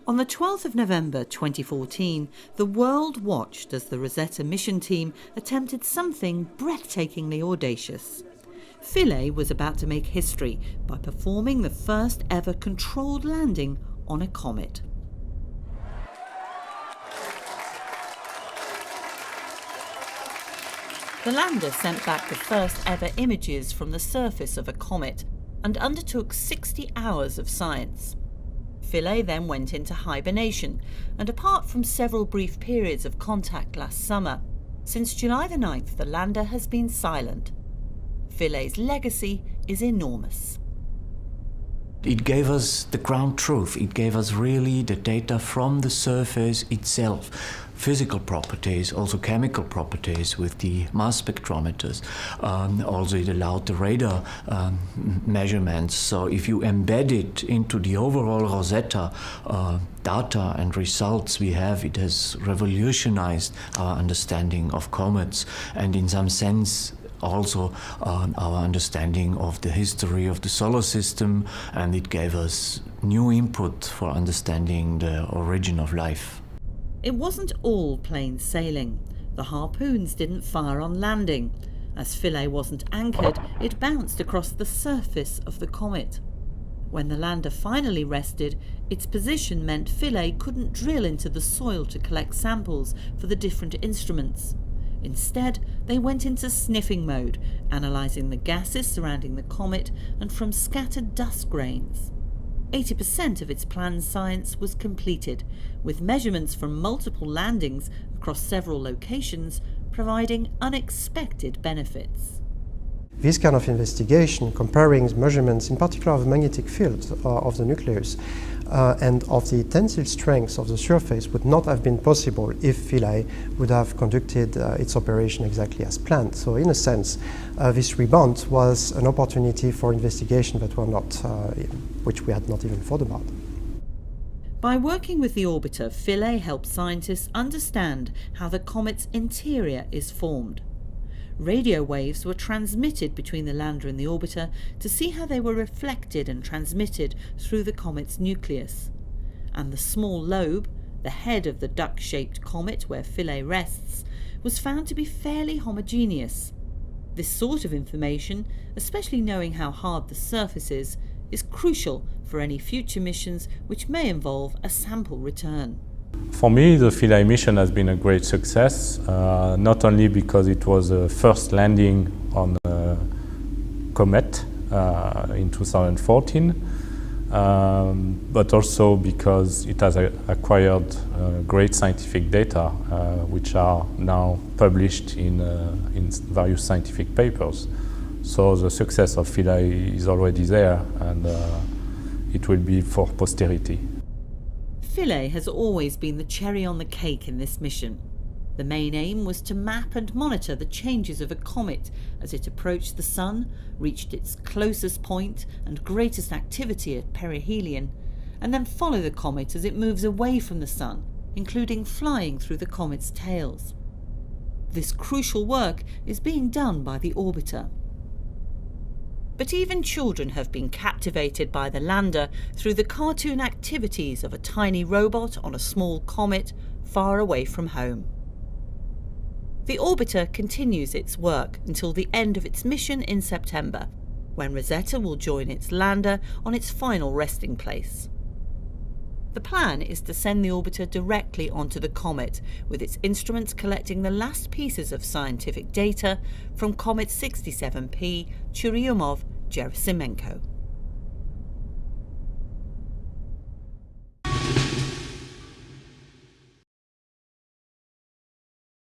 On the 12th of November 2014, the world watched as the Rosetta mission team attempted something breathtakingly audacious. Philae was about to make history by performing the first ever controlled landing on a comet. The lander sent back the first ever images from the surface of a comet and undertook 60 hours of science. Philae then went into hibernation, and apart from several brief periods of contact last summer, since July the 9th the lander has been silent. Philae's legacy is enormous. It gave us the ground truth. It gave us really the data from the surface itself. Physical properties, also chemical properties with the mass spectrometers. Also it allowed the radar measurements. So if you embed it into the overall Rosetta data and results we have, it has revolutionized our understanding of comets, and in some sense also our understanding of the history of the solar system, and it gave us new input for understanding the origin of life. It wasn't all plain sailing. The harpoons didn't fire on landing. As Philae wasn't anchored, it bounced across the surface of the comet. When the lander finally rested, its position meant Philae couldn't drill into the soil to collect samples for the different instruments. Instead, they went into sniffing mode, analysing the gases surrounding the comet and from scattered dust grains. 80% of its planned science was completed, with measurements from multiple landings across several locations providing unexpected benefits. This kind of investigation, comparing measurements in particular of the magnetic field of the nucleus and of the tensile strength of the surface, would not have been possible if Philae would have conducted its operation exactly as planned. So in a sense, this rebound was an opportunity for investigation that were not, which we had not even thought about. By working with the orbiter, Philae helped scientists understand how the comet's interior is formed. Radio waves were transmitted between the lander and the orbiter to see how they were reflected and transmitted through the comet's nucleus. And the small lobe, the head of the duck-shaped comet where Philae rests, was found to be fairly homogeneous. This sort of information, especially knowing how hard the surface is crucial for any future missions which may involve a sample return. For me, the Philae mission has been a great success, not only because it was a first landing on a Comet in 2014, but also because it has acquired great scientific data, which are now published in various scientific papers. So the success of Philae is already there, and it will be for posterity. Philae has always been the cherry on the cake in this mission. The main aim was to map and monitor the changes of a comet as it approached the Sun, reached its closest point and greatest activity at perihelion, and then follow the comet as it moves away from the Sun, including flying through the comet's tails. This crucial work is being done by the orbiter. But even children have been captivated by the lander through the cartoon activities of a tiny robot on a small comet far away from home. The orbiter continues its work until the end of its mission in September, when Rosetta will join its lander on its final resting place. The plan is to send the orbiter directly onto the comet, with its instruments collecting the last pieces of scientific data from Comet 67P Churyumov Gerasimenko.